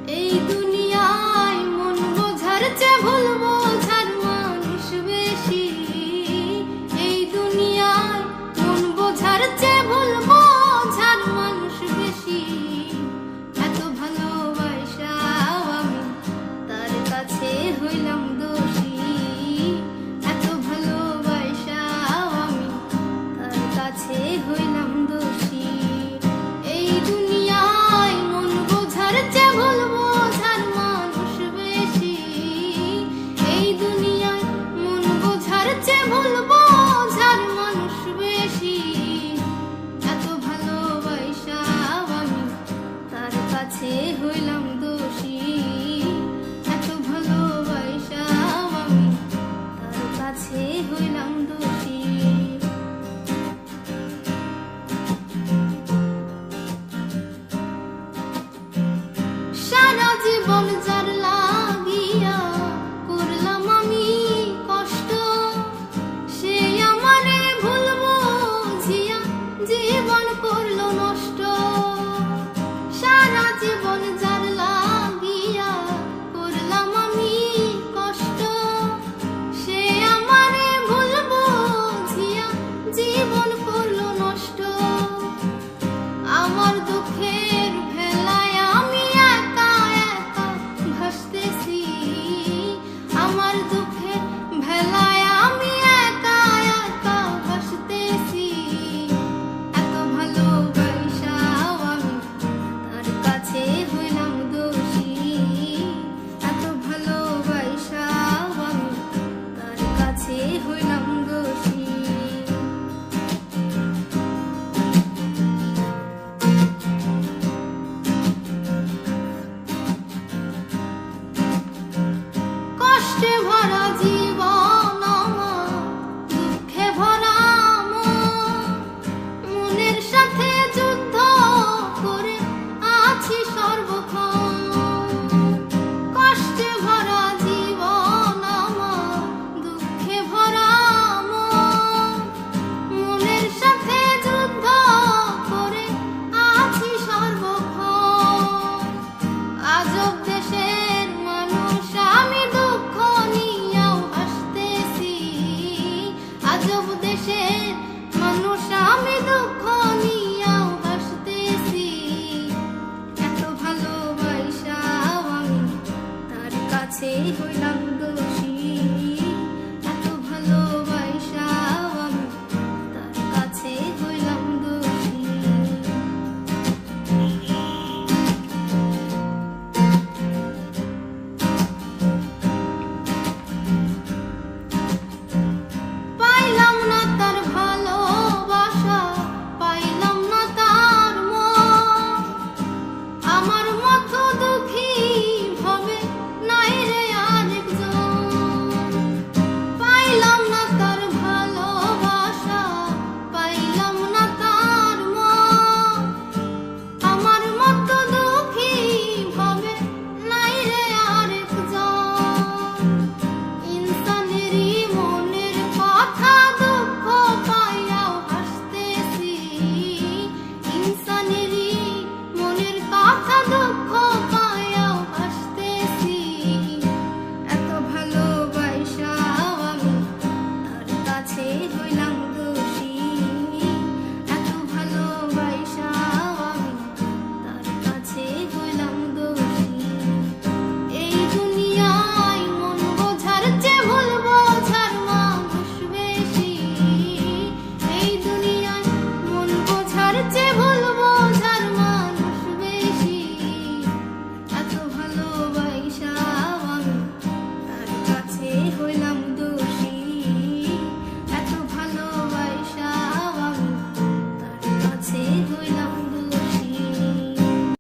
এই দুনিয়ায় মন বোঝার চেয়ে ভুল বোঝার মানুষ বেশি। এই দুনিয়ায় মন বোঝার চেয়ে ভুল বোঝার মানুষ বেশি। এত ভালোবাসাও আমি তার কাছে হইলাম দোষী। এত ভালোবাসাও আমি তার কাছে হইলাম দোষী। এই দুনিয়ায় মন বোঝার চেয়ে ভুল বোঝার মানুষ বেশি। এই দুনিয়ায় মন বোঝার চেয়ে ভুল বোঝার মানুষ বেশি। এত ভালোবাসাও আমি তার কাছে হইলাম দোষী। এত ভালোবাসাও আমি তার কাছে হইলাম দোষী। সারা জীবন যার লাগিয়া করলাম আমি কষ্ট, সে আমারে ভুল বুঝিয়া জীবন করলো নষ্ট। সারা জীবন যার লাগিয়া করলাম আমি কষ্ট, সে আমারে ভুল বুঝিয়া জীবন করলো নষ্ট। আমার দুঃখের ভেলায় আমি একা একা ভাসতেছি। আমার দুঃখের ভেলায় আমি একা একা ভাসতেছি। এত ভালোবাসাও আমি তার কাছে হইলাম দোষী। এত ভালোবাসাও আমি তার কাছে হইলাম দোষী। কষ্টে ভরা জীবন আমার, দুঃখে ভরা মন, মনের সাথে যুদ্ধ করে আছি সর্বক্ষণ। কষ্টে ভরা জীবন আমার, দুঃখে ভরা মন, মনের সাথে যুদ্ধ করে আছি সর্বক্ষণ। আজব দেশের মানুষ আমি দুঃখ নিয়েও হাসতেছি। আজব দেশের মানুষ আমি দুঃখ নিয়েও হাসতেছি। এত ভালোবাসাও আমি তার কাছে